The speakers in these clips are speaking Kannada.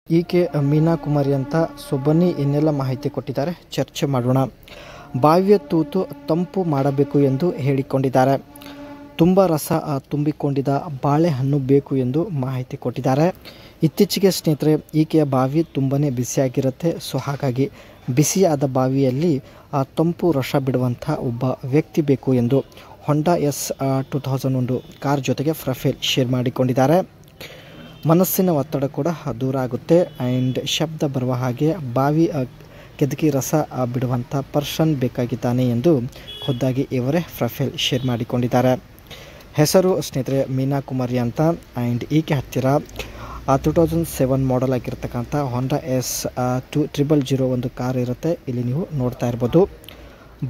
ಈಕೆ ಮೀನಾ ಕುಮಾರಿ ಅಂತ. ಸೊ ಬನ್ನಿ ಇನ್ನೆಲ್ಲ ಮಾಹಿತಿ ಕೊಟ್ಟಿದ್ದಾರೆ, ಚರ್ಚೆ ಮಾಡೋಣ. ಬಾವಿಯ ತೂತು ತಂಪು ಮಾಡಬೇಕು ಎಂದು ಹೇಳಿಕೊಂಡಿದ್ದಾರೆ. ತುಂಬ ರಸ ತುಂಬಿಕೊಂಡಿದ್ದ ಬಾಳೆಹಣ್ಣು ಬೇಕು ಎಂದು ಮಾಹಿತಿ ಕೊಟ್ಟಿದ್ದಾರೆ. ಇತ್ತೀಚೆಗೆ ಸ್ನೇಹಿತರೆ, ಈಕೆಯ ಬಾವಿ ತುಂಬಾ ಬಿಸಿಯಾಗಿರುತ್ತೆ. ಸೊ ಹಾಗಾಗಿ ಬಿಸಿಯಾದ ಬಾವಿಯಲ್ಲಿ ತಂಪು ರಸ ಬಿಡುವಂಥ ಒಬ್ಬ ವ್ಯಕ್ತಿ ಬೇಕು ಎಂದು ಹೊಂಡಾ ಎಸ್ 2001 ಕಾರ್ ಜೊತೆಗೆ ಪ್ರೊಫೈಲ್ ಶೇರ್ ಮಾಡಿಕೊಂಡಿದ್ದಾರೆ. ಮನಸ್ಸಿನ ಒತ್ತಡ ಕೂಡ ದೂರ ಆಗುತ್ತೆ ಆ್ಯಂಡ್ ಶಬ್ದ ಬರುವ ಹಾಗೆ ಬಾವಿ ಕೆದಕಿ ರಸ ಬಿಡುವಂಥ ಪರ್ಸನ್ ಬೇಕಾಗಿದ್ದಾನೆ ಎಂದು ಖುದ್ದಾಗಿ ಇವರೇ ಪ್ರೊಫೈಲ್ ಶೇರ್ ಮಾಡಿಕೊಂಡಿದ್ದಾರೆ. ಹೆಸರು ಸ್ನೇಹಿತರೆ ಮೀನಾ ಕುಮಾರಿ ಅಂತ. ಆ್ಯಂಡ್ ಈಕೆ ಹತ್ತಿರ 2007 ಮಾಡೆಲ್ ಆಗಿರ್ತಕ್ಕಂಥ ಹೊಂಡಾ ಎಸ್ 2000 ಒಂದು ಕಾರ್ ಇರುತ್ತೆ. ಇಲ್ಲಿ ನೀವು ನೋಡ್ತಾ ಇರ್ಬೋದು.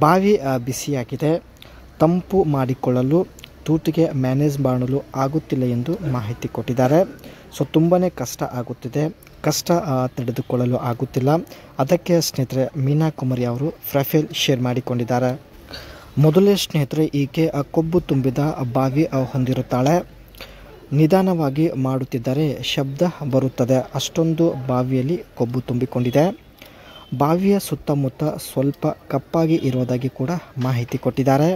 ಬಾವಿ ಬಿಸಿಯಾಗಿದೆ, ತಂಪು ಮಾಡಿಕೊಳ್ಳಲು ತೂತಿಗೆ ಮ್ಯಾನೇಜ್ ಮಾಡಲು ಆಗುತ್ತಿಲ್ಲ ಎಂದು ಮಾಹಿತಿ ಕೊಟ್ಟಿದ್ದಾರೆ. ಸೊ ತುಂಬಾ ಕಷ್ಟ ಆಗುತ್ತಿದೆ, ಕಷ್ಟ ತಡೆದುಕೊಳ್ಳಲು ಆಗುತ್ತಿಲ್ಲ. ಅದಕ್ಕೆ ಸ್ನೇಹಿತರೆ ಮೀನಾ ಕುಮಾರಿ ಅವರು ಪ್ರೊಫೈಲ್ ಶೇರ್ ಮಾಡಿಕೊಂಡಿದ್ದಾರೆ. ಮೊದಲೇ ಸ್ನೇಹಿತರೆ ಈಕೆ ಕೊಬ್ಬು ತುಂಬಿದ ಬಾವಿ ಹೊಂದಿರುತ್ತಾಳೆ. ನಿಧಾನವಾಗಿ ಮಾಡುತ್ತಿದ್ದರೆ ಶಬ್ದ ಬರುತ್ತದೆ, ಅಷ್ಟೊಂದು ಬಾವಿಯಲ್ಲಿ ಕೊಬ್ಬು ತುಂಬಿಕೊಂಡಿದೆ. ಬಾವಿಯ ಸುತ್ತಮುತ್ತ ಸ್ವಲ್ಪ ಕಪ್ಪಾಗಿ ಇರೋದಾಗಿ ಕೂಡ ಮಾಹಿತಿ ಕೊಟ್ಟಿದ್ದಾರೆ.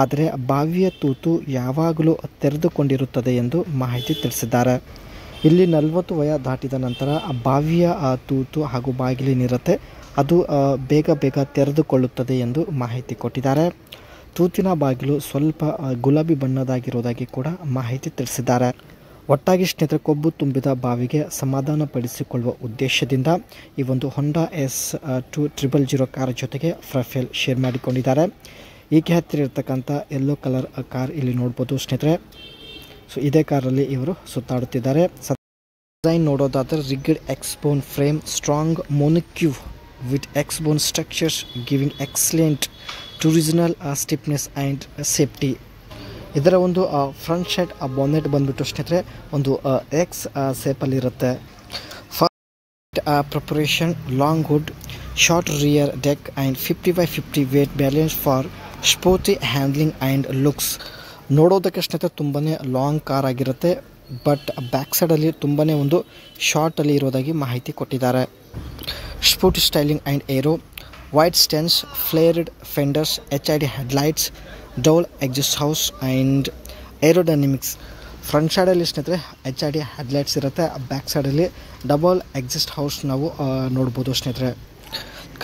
ಆದರೆ ಬಾವಿಯ ತೂತು ಯಾವಾಗಲೂ ತೆರೆದುಕೊಂಡಿರುತ್ತದೆ ಎಂದು ಮಾಹಿತಿ ತಿಳಿಸಿದ್ದಾರೆ. ಇಲ್ಲಿ 40 ವಯ ದಾಟಿದ ನಂತರ ಬಾವಿಯ ತೂತು ಹಾಗೂ ಬಾಗಿಲಿನಿರುತ್ತೆ, ಅದು ಬೇಗ ತೆರೆದುಕೊಳ್ಳುತ್ತದೆ ಎಂದು ಮಾಹಿತಿ ಕೊಟ್ಟಿದ್ದಾರೆ. ತೂತಿನ ಬಾಗಿಲು ಸ್ವಲ್ಪ ಗುಲಾಬಿ ಬಣ್ಣದಾಗಿರೋದಾಗಿ ಕೂಡ ಮಾಹಿತಿ ತಿಳಿಸಿದ್ದಾರೆ. ಒಟ್ಟಾಗಿ ಸ್ನೇಹಿತರೆ, ಕೊಬ್ಬು ತುಂಬಿದ ಬಾವಿಗೆ ಸಮಾಧಾನ ಪಡಿಸಿಕೊಳ್ಳುವ ಉದ್ದೇಶದಿಂದ ಈ ಒಂದು ಹೊಂಡಾ ಎಸ್ 2000 ಕಾರ್ ಜೊತೆಗೆ ಪ್ರೊಫೈಲ್ ಶೇರ್ ಮಾಡಿಕೊಂಡಿದ್ದಾರೆ. ಈಕೆ ಹತ್ತಿರ ಇರ್ತಕ್ಕಂಥ ಯೆಲ್ಲೋ ಕಲರ್ ಕಾರ್ ಇಲ್ಲಿ ನೋಡ್ಬೋದು ಸ್ನೇಹಿತರೆ. ಸೊ ಇದೇ ಕಾರಲ್ಲಿ ಇವರು ಸುತ್ತಾಡುತ್ತಿದ್ದಾರೆ. ಡಿಸೈನ್ ನೋಡೋದಾದರೆ rigid x bone frame, strong monocoque with x bone structures giving excellent torsional stiffness and safety. ಇದರ ಒಂದು ಫ್ರಂಟ್ ಶೆಡ್ ಬಾನೆಟ್ ಬಂದ್ಬಿಟ್ಟು ಸ್ನೇಹಿತರೆ ಒಂದು ಎಕ್ಸ್ ಸೇಪಲ್ಲಿರುತ್ತೆ. Proportion long hood, short rear deck and 50x50 weight balance for sporty handling and looks. ನೋಡೋದಕ್ಕೆ ಸ್ನೇಹಿತರೆ ತುಂಬಾ ಲಾಂಗ್ ಕಾರ್ ಆಗಿರುತ್ತೆ, ಬಟ್ ಬ್ಯಾಕ್ ಸೈಡಲ್ಲಿ ತುಂಬಾ ಒಂದು ಶಾರ್ಟಲ್ಲಿ ಇರೋದಾಗಿ ಮಾಹಿತಿ ಕೊಟ್ಟಿದ್ದಾರೆ. Sporty styling and aero, wide stance, flared fenders, HID headlights, dual exist house and aerodynamics. Front ಸೈಡಲ್ಲಿ ಸ್ನೇಹಿತರೆ HID ಹೆಡ್ಲೈಟ್ಸ್ ಇರುತ್ತೆ, ಬ್ಯಾಕ್ ಸೈಡಲ್ಲಿ ಡಬಲ್ ಎಕ್ಸಿಸ್ಟ್ ಹೌಸ್ ನಾವು ನೋಡ್ಬೋದು ಸ್ನೇಹಿತರೆ.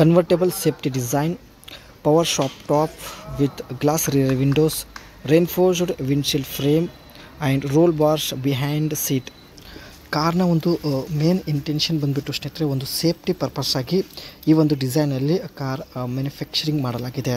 Convertible safety design, power shop top with glass rear windows, reinforced windshield frame and roll bars behind seat. ಕಾರ್ನ ಒಂದು ಮೇನ್ ಇಂಟೆನ್ಷನ್ ಬಂದುಬಿಟ್ಟು ಸ್ನೇಹಿತರೆ ಒಂದು ಸೇಫ್ಟಿ ಪರ್ಪಸ್ ಆಗಿ ಈ ಒಂದು ಡಿಸೈನಲ್ಲಿ ಕಾರ್ ಮ್ಯಾನುಫ್ಯಾಕ್ಚರಿಂಗ್ ಮಾಡಲಾಗಿದೆ.